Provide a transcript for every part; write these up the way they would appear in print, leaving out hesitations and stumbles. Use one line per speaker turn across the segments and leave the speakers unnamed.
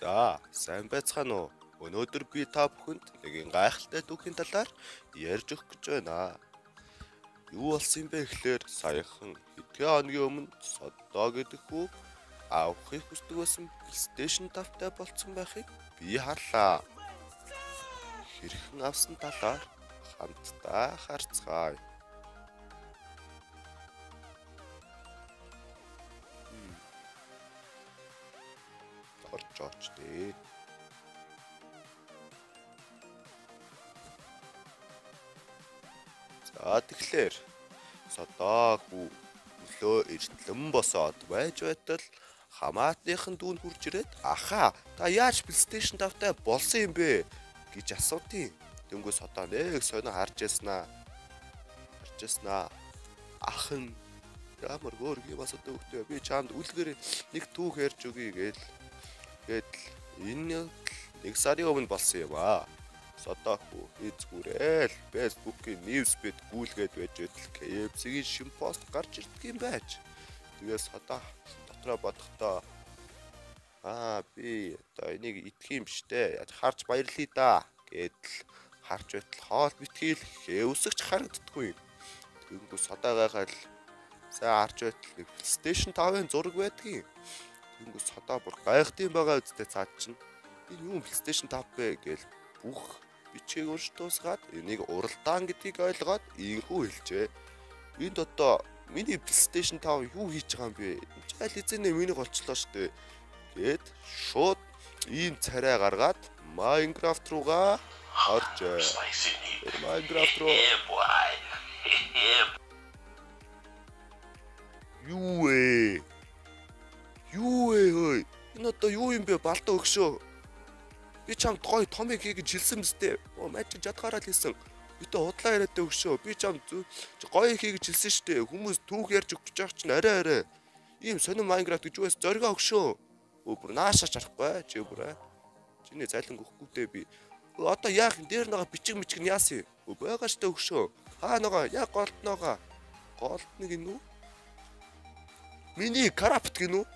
За, сайн байцгаана уу? Өнөөдөр би та бүхэнд нэгэн гайхалтай түүхийн талаар ярьж өгөх гэж байна. Юу болсон юм бэ гэхээр саяхан хэдхэн хоногийн өмнө Соддоо гэдэг хүү авахыг хүсдэг байсан PlayStation 5-тай болцсон байхыг би харлаа. Хэрхэн авсан талаар хамтдаа харцгаая. Орж очтээ. За тэгэхээр Соддоо хүү өглөө эртлэн босоод байж байтал хамаатныхан дүүн хурж ирээд "Аха, та яаж PlayStation 5-тай болсон юм бэ?" гэж асуутیں۔ Тэнгүү Соддоо нэг сонио харж яснаа. Ах нь ямар хөөргий бас одоо өгтөө би чамд үлгэр нэг түүх ярьж өгье гээд энэ нэг сарын өмнө болсон юм аа. Соддоо хүү эзгүүрэл Facebook-ийн Newsfeed гүйлгээд байж байтал KFC-ийн шин пост гарч ирдэг юм байж. Тэгээс Соддоо дотроо бодохдоо би одоо энийг идэх юм штэ. Харж баярлая да гэдэл харж байтал хоол битгийл хэвсэгч харагддаггүй. Тэгэнгүүт Соддоо гайхал сайн харж байтал нэг PlayStation 5-ын зураг байдгийн. Тэгэнгүүт Соддоо бүр гайхтын байгаа үстэй цаад чинь энэ юу PlayStation 5 бэ гээл бүх бичгийг уншиж дуусгаад энийг уралдаан гэдгийг ойлгоод ийхүү хэлжээ. Энд одоо миний PlayStation 5 юу хийж байгаа юм бэ? Жаал эзэнэ миний голчлоо штэ гэд шууд ийм царай гаргаад Minecraft руугаа оржээ. Minecraft руу Юу ээ хөөе. Энэ одоо юу юм бэ? Балдаа өгшөө. Би чамд гоё томыг хийж хэлсэн мэт. Мачиг жадгаараа л хэлсэн. Битээ худлаа яриад өгшөө. Би чамд гоё хийж хэлсэн штэ. Хүмүүс түүх ярьж өгч байгаа чинь арай. Ийм сонир Minecraft гэж юуээс зоргоо өгшөө. Бүр наашаа чарахгүй чи бүр. Чиний зайлан өгөхгүй дээ би. Одоо яах юм дээр байгаа бичиг нь яасан юм? Байгаа штэ өгшөө. Хаа нөгөө яг голдноогоо. Голдныг гинүү? Миний крапт гинүү?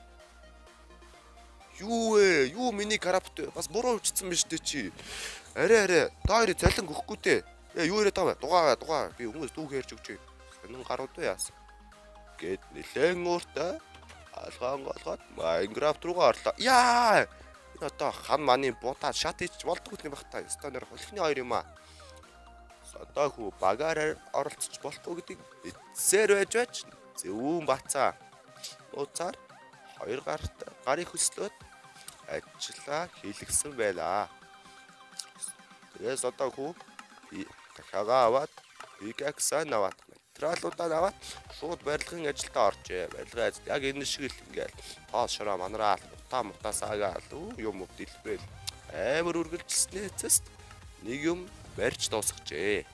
Юу ээ? Юу миний крапт? Бас буруу үчсэн биз дээ чи. Арай. Доор залин өгөхгүй дээ. Юу яриад байгаа вэ? Дугаа. Би хүмүүс түүх ярьж өгч. Сонин гарууд яасан. Гэт нэлэн ууртай алгаан голгоод Minecraft руугаа орлоо. Яа! Энэ одоо хан маны буудаа шат хийж болдгоо юм бах та. Станер холхны хоёр юм аа. Соддоо хүү багаараар оролцож болохгүй гэдгийг эзсээр байж зөвүүн бацаа. Нууцаар хоёр гарыг хөслөөд ажиллаа хийлгсэн байлаа. Тэгээс одоо хүү дахиагаа аваад пикаксаа аваад материалуудаа аваад шууд барилгын ажилдаа оржээ. Барилгын ажил яг энэ шиг л ингээл тоос шороо манраал мутаа саагаал юм дэлбэл амар үргэлжилснээ эцэст нэг юм барьж дуусгажээ.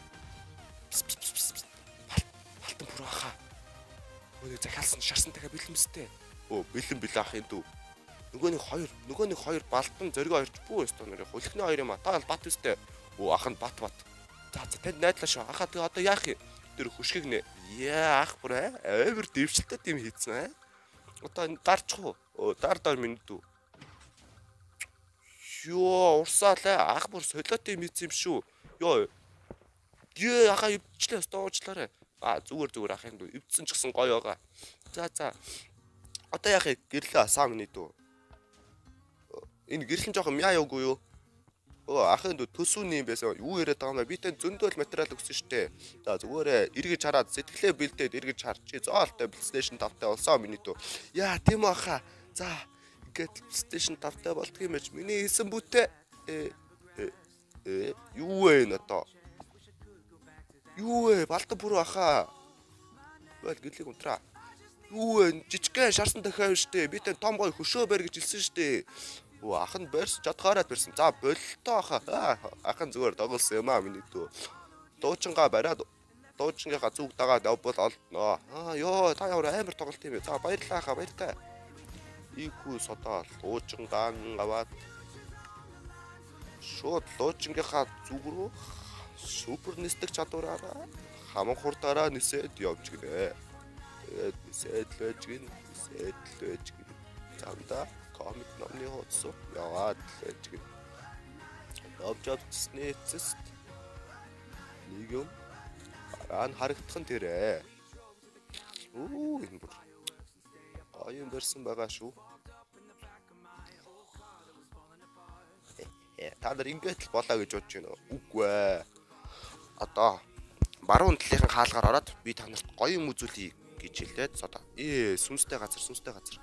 Балтан бүр ахаа. Өөний захиалсан шарсан дахиа бэлэн мэстэй. Бэлэн ах энэ дүү. Нөгөө нэг хоёр балтан зориг хоёрч бүү өстө нэр хөлхний хоёр юм а. Та бол бат үстэй. Ах нь бат. За танд найдлаа шүү. Ахаа тэгээ одоо яах юм? Тэр хөшгийг нэ. Яах бүрэ? Амар дэвшилтэй юм хийцэн аа. Одоо дарчих уу? Дар минь дүү. Ёо урсаалаа. Ах бүр солиот юм хийцэн юм шүү. Ёо. Ахаа өвчлээ өстө уучлаарай. Зүгээр ах юм дүү. Эвдсэн ч гэсэн гоё байгаа. За. Одоо яах вэ? Гэрлээ сам минь дүү. Энэ гэрлэн жоохон мяа явгүй юу? Ахын дүү төсүүний юм байсан. Юу яриад байгаа юм бэ? Би тань зөндөл материал өгсөн штэ. За зүгээрээ эргэж хараад сэтгэлээ бэлдээд эргэж хар. Чи зоолтой PlayStation 5-тай болсон миний дүү. Яа тийм аха. За ингээд PlayStation 5-тай болдгийм байж миний хэлсэн бүтээ. Юу вэ энэ одоо? Юу вэ? Балта бүр аха. Бол гэрлийг унтраа. Юу вэ? Жижигхэн шарсан дахиав штэ. Би тань том гой хөшөө барь гэж хэлсэн штэ. Ах нь барьс жадгаараад барьсан. За бололтоо аха. Ах нь зүгээр доголсон юм аа миний дүү. Дуучингаа бариад дуучингийнхаа зүг дагаад явбал олдноо. Ёо та ямар амар тоглолт юм бэ? За баярлалаа аха баяртай. Ийхүү Соддоо дуучингаан аваад шууд дуучингийнхаа зүг рүү супер нисдэг чадвараараа хаман хурдаараа нисээд явж гинэ. Тэгээд нисээд л байж гин. Замда Комик номны хуудас уу? Яваад тэгээд Love Job-ны эцэст нэг юм дараа нь харагдах нь тэрэ. Энэ бүр гоё юм барьсан байгаа шүү. Та нар ингээд л болоо гэж бодож байна уу? Үгүй ээ. Одоо баруун талынхаа хаалгаар ороод би та нарт гоё юм үзүүлье гэж хэлээд одоо сүнстэй газар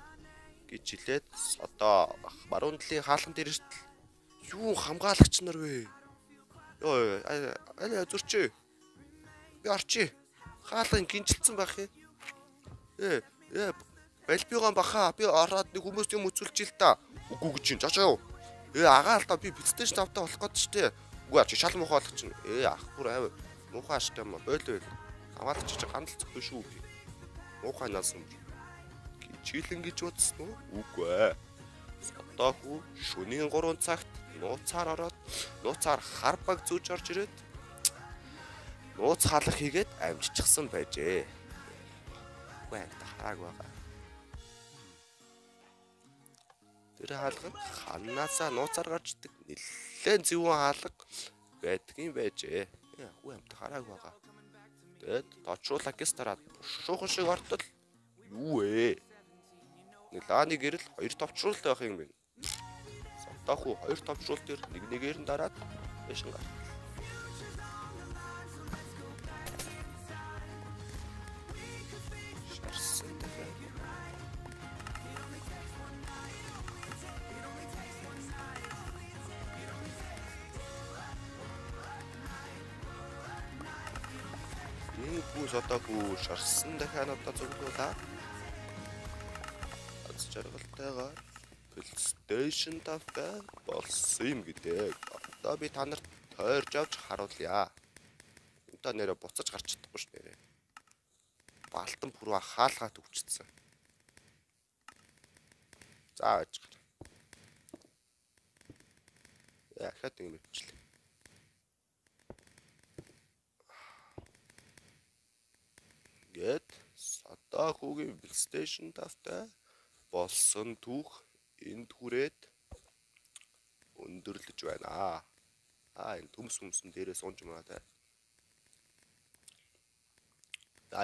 гэж хэлээд одоо баруун талын хаалхан дээр юу хамгаалагч нар вэ? Йоо аль зурчээ. Би орчие. Хаалган гинжилсэн байх юм. Балбигон баха би ороод нэг хүмүүс юм үзүүлж ил та. Үгүй гэж чинь жожоо. Агаал та би PlayStation 5-таа болох гээд штэ. Үгүй чи шал муухай болох чинь. Ах бүр аваа. Муухай штэ юм. Бойл. Хамгаалч чи гандал зөвхөн шүү. Муухай наасан. Чийлэн гэж бодсон уу? Үгүй ээ. Одоо хүү шөнийн 3 цагт нууцаар ороод нууцаар хар баг зүүж орж ирээд нууц халах хийгээд амжчихсан байжээ. Үгүй ээ харааг байгаа. Тэр хаалга ханаасаа нууцаар гарчдаг нэлээд зөвхөн хаалга байдгийн байжээ. Үгүй амт харааг байгаа. Тэгэд точруулаа гэс дараад шуухан шиг ортол юу вэ? Нэг лааны гэрэл 2 товчруулалт байх юм байна. Савтаах уу 2 товчруулалт дээр нэгээр нь дараад яшин гар. Хүүс одоо хүү шарсан дахиад одоо зөвлөлөө. Аз жаргалтайгаар PlayStation 5-тай болсон юм гэдэг. Одоо би та нарт тойрж авч харуулъя. Одоо нэрэ буцаж гарч чадахгүй ш нэрэ. Балтан пүрва хаалгаа төвчсөн. За гэж. Яхад юм бичлээ. Гэт одоо хүүгийн PlayStation 5-тай болсон түүх энд хүрээд өндөрлөж байна. Энэ төмс дээрээс унж маа та.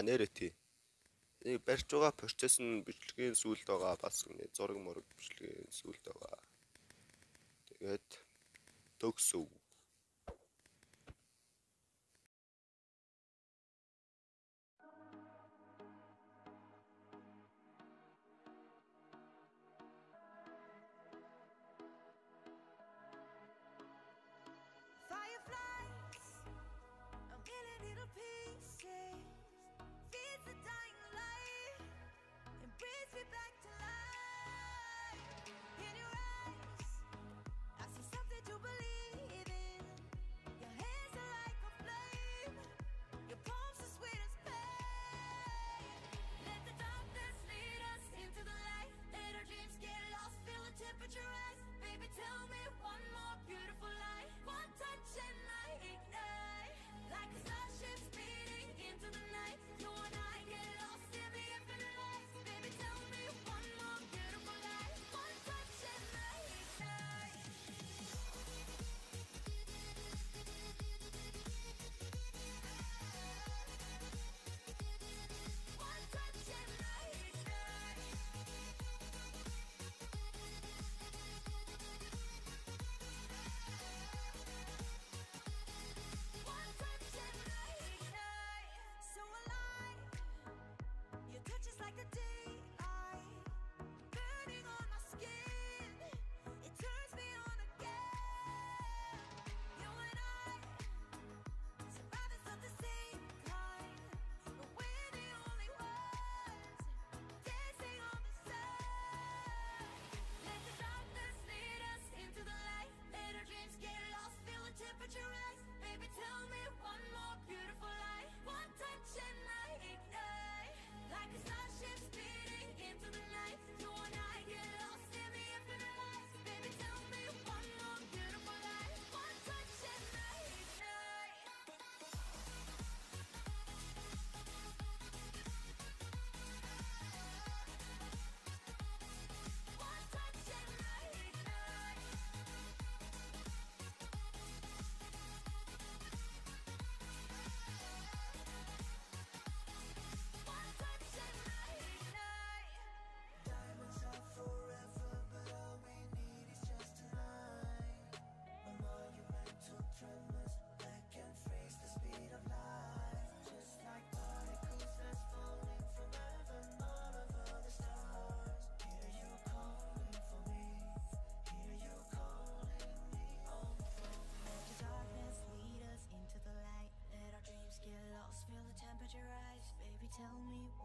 Нэрээ тий. Нэг барьж байгаа процесс нь бичлэгийн сүлд байгаа бас нэг зураг мөрөг бичлэгийн сүлд байгаа. Тэгээд төгсөв.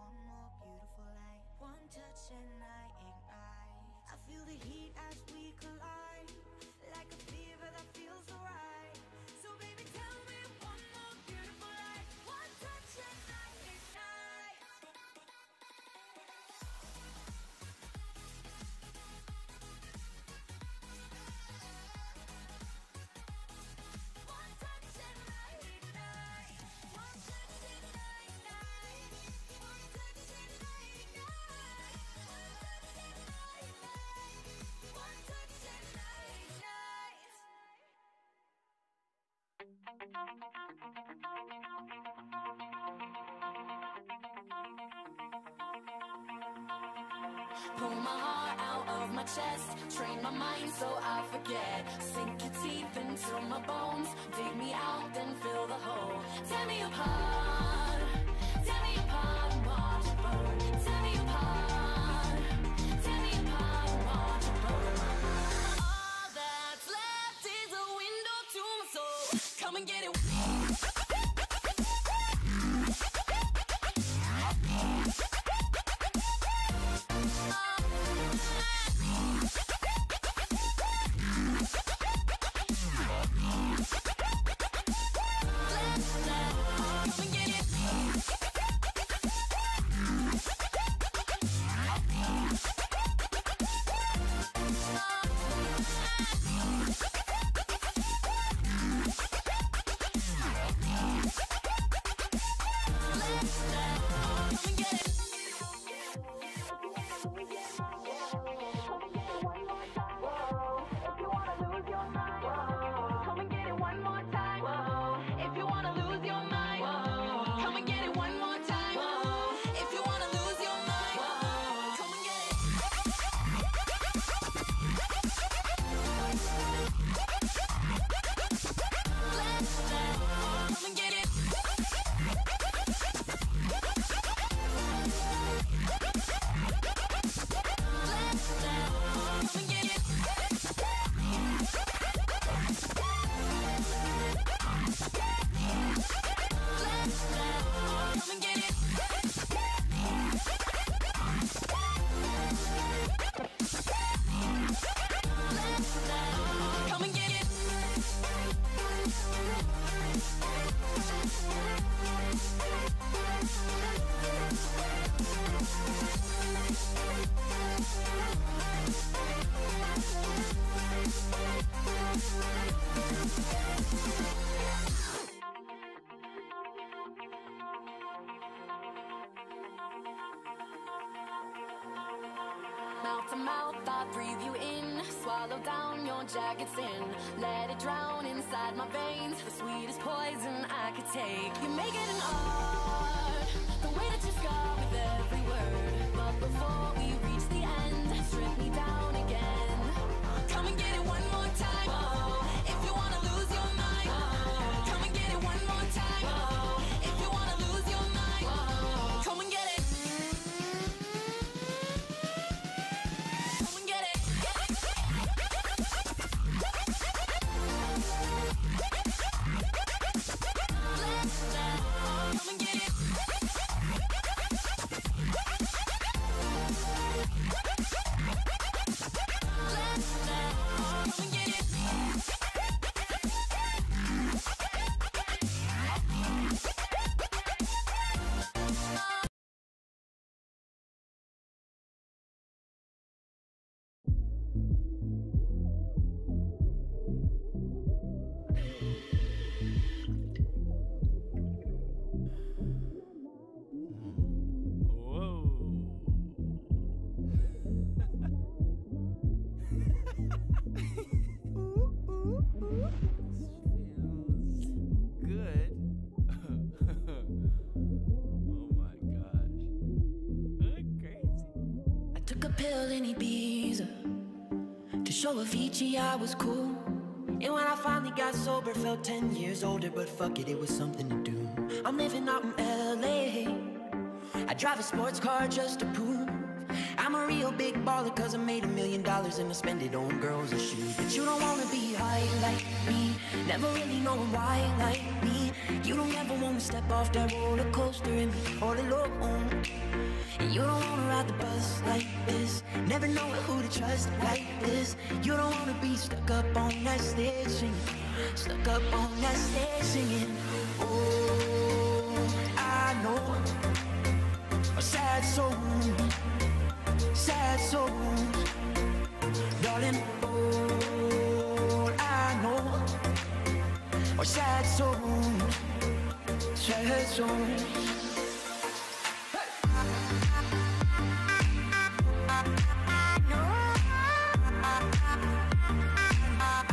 one more beautiful light. One touch and I ignite. I feel the heat as we collide, like a fever that feels so right. So baby, tell me one more beautiful light. One touch and I ignite. One touch and I ignite. One touch and I ignite. One touch and I ignite. One touch and I ignite.
Pull my heart out of my chest, train my mind so I forget. Sink your teeth into my bones, dig me out, then fill the hole. Tear me apart and watch it burn. Tear me apart and watch it burn. All that's left is a window to my soul. Come and get it. Mouth to mouth, I breathe you in. Swallow down your jagged sin. Let it drown inside my veins. The sweetest poison I could take. You make it an art, the way that you scar with every word. But before we reach the end, strip me down again. Come and get it one more time. If you wanna lose your mind, come and get it one more time. If you wanna lose your mind, come and get it. Come and get it. Come and get it. Show Avicii, I was cool. And when I finally got sober, felt 10 years older. But fuck it, it was something to do. I'm living out in LA. I drive a sports car just to prove I'm a real big baller, cause I made $1 million and I spend it on girls and shoes. But you don't wanna be high like me, never really knowing why like me. You don't ever wanna step off that roller coaster and be all alone.
ride the bus like this. Never know who to trust like this. You don't wanna be stuck up on that stage singing. Stuck up on that stage singing. Oh, I know a sad soul, darling. All I know are sad souls, sad souls.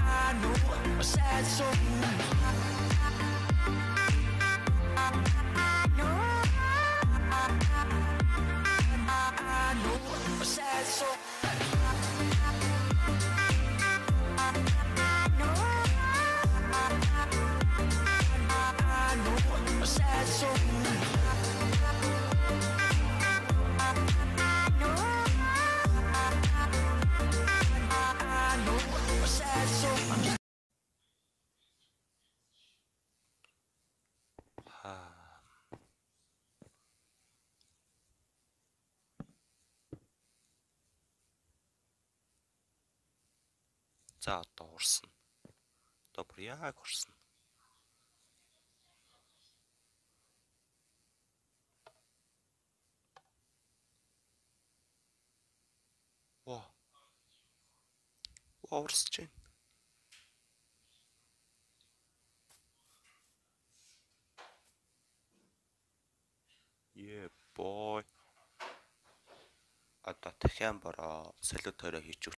I know a sad soul. I know a sad soul. I know a sad soul. I know a sad soul.
За одоо урсан. Одоо бүр яг урсан. Оо. Урсч байна. Yeah boy. Одоо дахиад бороо солиотороо хийж